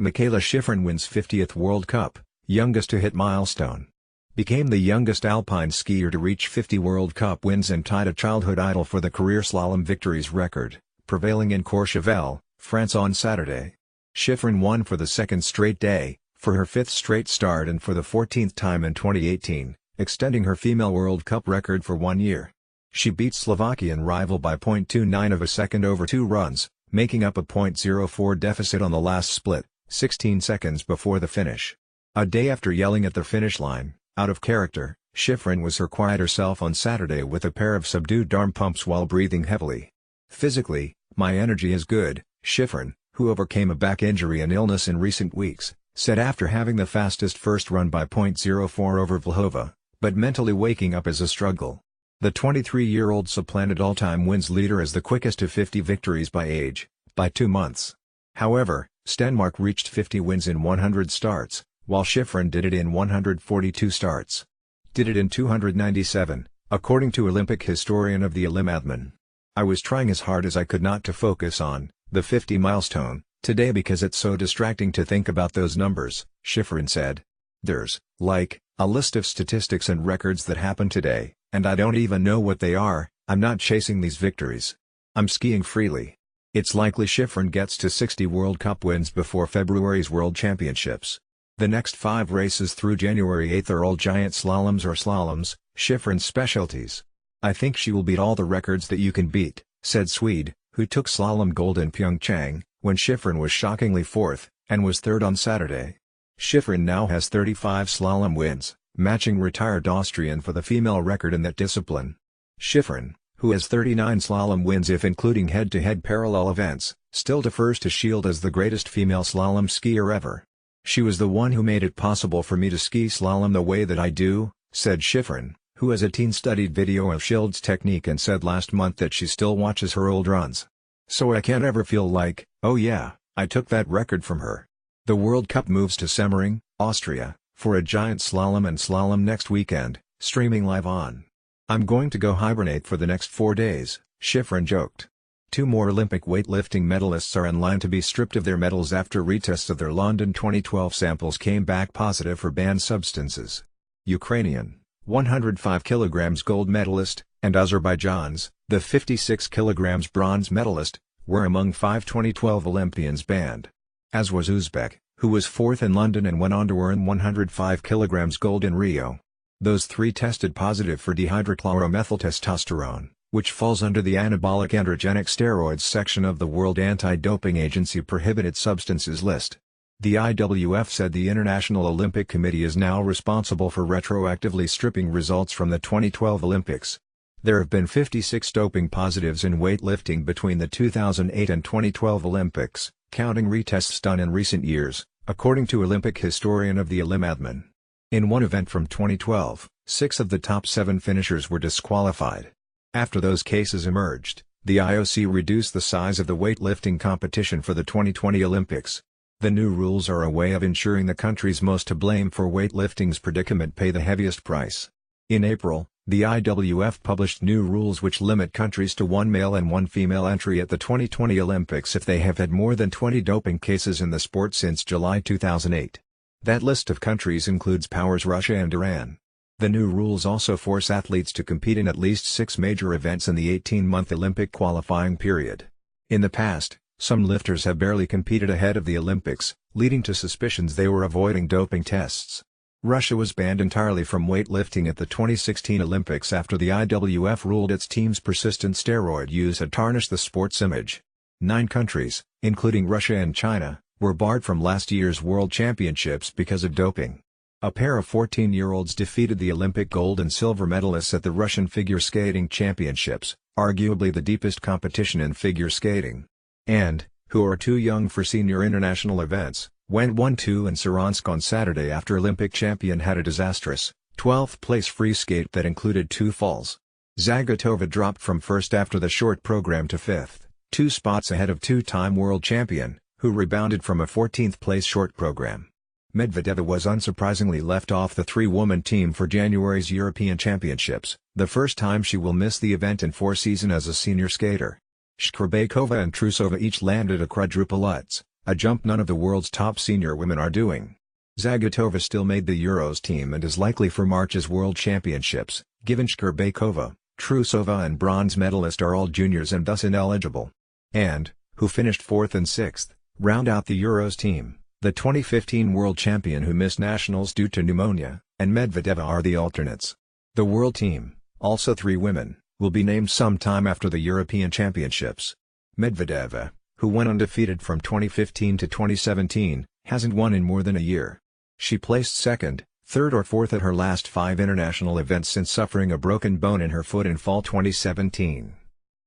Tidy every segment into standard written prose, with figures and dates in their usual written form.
Mikaela Shiffrin wins 50th World Cup, youngest to hit milestone. Became the youngest alpine skier to reach 50 World Cup wins and tied a childhood idol for the career slalom victories record, prevailing in Courchevel, France on Saturday. Shiffrin won for the second straight day, for her fifth straight start and for the 14th time in 2018, extending her female World Cup record for 1 year. She beat Slovakian rival by 0.29 of a second over 2 runs, making up a 0.04 deficit on the last split, 16 seconds before the finish. A day after yelling at the finish line, out of character, Shiffrin was her quieter self on Saturday with a pair of subdued arm pumps while breathing heavily. "Physically, my energy is good," Shiffrin, who overcame a back injury and illness in recent weeks, said after having the fastest first run by 0.04 over Vlhova, but mentally waking up is a struggle. The 23-year-old supplanted all-time wins leader as the quickest to 50 victories by age, by 2 months. However, Stenmark reached 50 wins in 100 starts, while Shiffrin did it in 142 starts. Did it in 297, according to Olympic historian of the Ilimadman. "I was trying as hard as I could not to focus on the 50 milestone today because it's so distracting to think about those numbers," Shiffrin said. "There's, like, a list of statistics and records that happened today, and I don't even know what they are. I'm not chasing these victories. I'm skiing freely." It's likely Shiffrin gets to 60 World Cup wins before February's World Championships. The next 5 races through January 8 are all giant slaloms or slaloms, Shiffrin's specialties. "I think she will beat all the records that you can beat," said Swede, who took slalom gold in Pyeongchang, when Shiffrin was shockingly 4th, and was 3rd on Saturday. Shiffrin now has 35 slalom wins, matching retired Austrian for the female record in that discipline. Shiffrin, who has 39 slalom wins if including head-to-head parallel events, still defers to Shield as the greatest female slalom skier ever. "She was the one who made it possible for me to ski slalom the way that I do," said Shiffrin, who as a teen studied video of Shield's technique and said last month that she still watches her old runs. "So I can't ever feel like, oh yeah, I took that record from her." The World Cup moves to Semmering, Austria, for a giant slalom and slalom next weekend, streaming live on. "I'm going to go hibernate for the next 4 days," Shiffrin joked. 2 more Olympic weightlifting medalists are in line to be stripped of their medals after retests of their London 2012 samples came back positive for banned substances. Ukrainian, 105 kg gold medalist, and Azerbaijan's, the 56 kg bronze medalist, were among 5 2012 Olympians banned. As was Uzbek, who was 4th in London and went on to earn 105 kg gold in Rio. Those 3 tested positive for dihydrochloromethyltestosterone, which falls under the anabolic androgenic steroids section of the World Anti-Doping Agency prohibited substances list. The IWF said the International Olympic Committee is now responsible for retroactively stripping results from the 2012 Olympics. There have been 56 doping positives in weightlifting between the 2008 and 2012 Olympics, counting retests done in recent years, according to Olympic historian of the Ilimadman. In one event from 2012, 6 of the top 7 finishers were disqualified. After those cases emerged, the IOC reduced the size of the weightlifting competition for the 2020 Olympics. The new rules are a way of ensuring the countries most to blame for weightlifting's predicament pay the heaviest price. In April, the IWF published new rules which limit countries to 1 male and 1 female entry at the 2020 Olympics if they have had more than 20 doping cases in the sport since July 2008. That list of countries includes powers Russia and Iran. The new rules also force athletes to compete in at least 6 major events in the 18-month Olympic qualifying period. In the past, some lifters have barely competed ahead of the Olympics, leading to suspicions they were avoiding doping tests. Russia was banned entirely from weightlifting at the 2016 Olympics after the IWF ruled its team's persistent steroid use had tarnished the sport's image. 9 countries, including Russia and China, were barred from last year's World Championships because of doping. A pair of 14-year-olds defeated the Olympic gold and silver medalists at the Russian Figure Skating Championships, arguably the deepest competition in figure skating. And, who are too young for senior international events, went 1-2 in Saransk on Saturday after Olympic champion had a disastrous, 12th place free skate that included 2 falls. Zagitova dropped from 1st after the short program to 5th, 2 spots ahead of 2-time world champion, who rebounded from a 14th place short program. Medvedeva was unsurprisingly left off the 3-woman team for January's European Championships, the first time she will miss the event in 4 seasons as a senior skater. Shkrabekova and Trusova each landed a quadruple lutz, a jump none of the world's top senior women are doing. Zagitova still made the Euros team and is likely for March's World Championships. Given Shcherbakova, Trusova and bronze medalist are all juniors and thus ineligible. And, who finished 4th and 6th, round out the Euros team, the 2015 world champion who missed nationals due to pneumonia, and Medvedeva are the alternates. The world team, also 3 women, will be named sometime after the European Championships. Medvedeva, who went undefeated from 2015 to 2017, hasn't won in more than a year. She placed 2nd, 3rd or 4th at her last 5 international events since suffering a broken bone in her foot in fall 2017.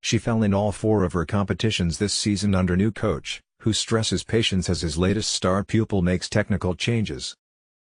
She fell in all 4 of her competitions this season under new coach, who stresses patience as his latest star pupil makes technical changes.